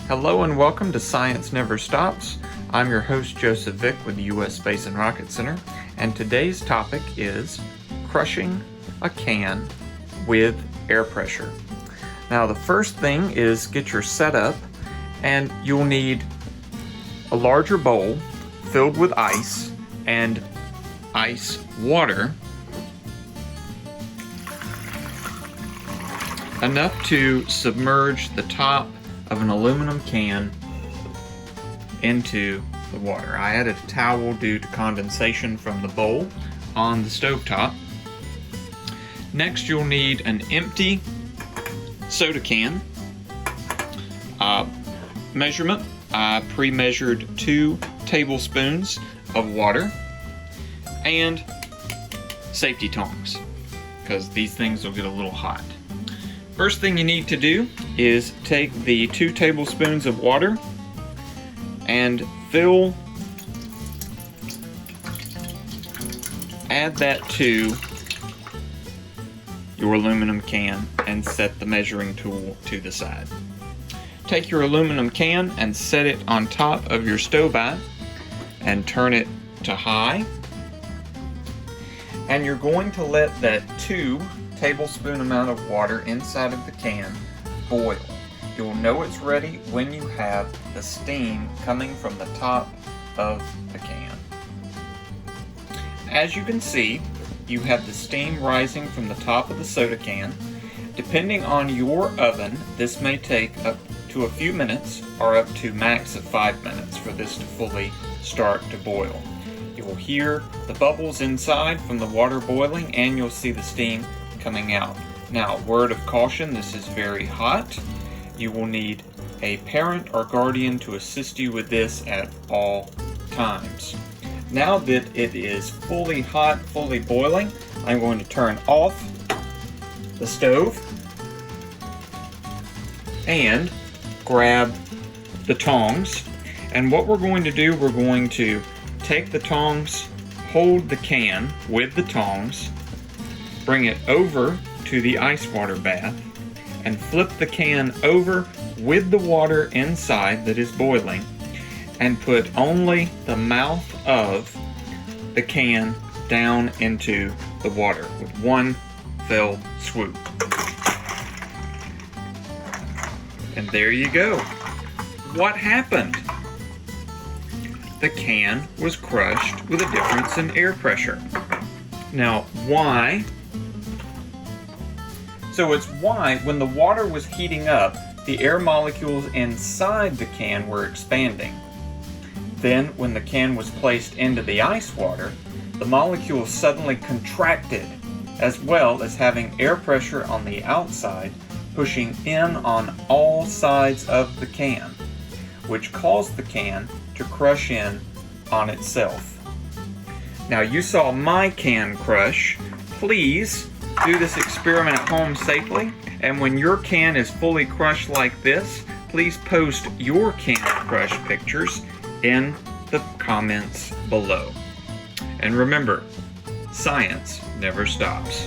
Hello and welcome to Science Never Stops. I'm your host Joseph Vick with the U.S. Space and Rocket Center, and today's topic is crushing a can with air pressure. Now the first thing is get your setup, and you'll need a larger bowl filled with ice and ice water, enough to submerge the top of an aluminum can into the water. I added a towel due to condensation from the bowl on the stovetop. Next, you'll need an empty soda can. Measurement, I pre-measured 2 tablespoons of water and safety tongs, because these things will get a little hot. First thing you need to do is take the 2 tablespoons of water and add that to your aluminum can and set the measuring tool to the side. Take your aluminum can and set it on top of your stove and turn it to high. And you're going to let that 2 tablespoon amount of water inside of the can boil. You'll know it's ready when you have the steam coming from the top of the can. As you can see, you have the steam rising from the top of the soda can. Depending on your oven, this may take up to a few minutes or up to max of 5 minutes for this to fully start to boil. You'll hear the bubbles inside from the water boiling, and you'll see the steam coming out. Now, word of caution, this is very hot. You will need a parent or guardian to assist you with this at all times. Now that it is fully hot, fully boiling, I'm going to turn off the stove and grab the tongs. And what we're going to do, we're going to take the tongs, hold the can with the tongs, bring it over to the ice water bath, and flip the can over with the water inside that is boiling, and put only the mouth of the can down into the water with one fell swoop. And there you go. What happened? The can was crushed with a difference in air pressure. Now, why? So it's why when the water was heating up, the air molecules inside the can were expanding. Then, when the can was placed into the ice water, the molecules suddenly contracted, as well as having air pressure on the outside pushing in on all sides of the can, which caused the can to crush in on itself. Now, you saw my can crush. Please do this experiment at home safely, and when your can is fully crushed like this, please post your can crush pictures in the comments below. And remember, science never stops.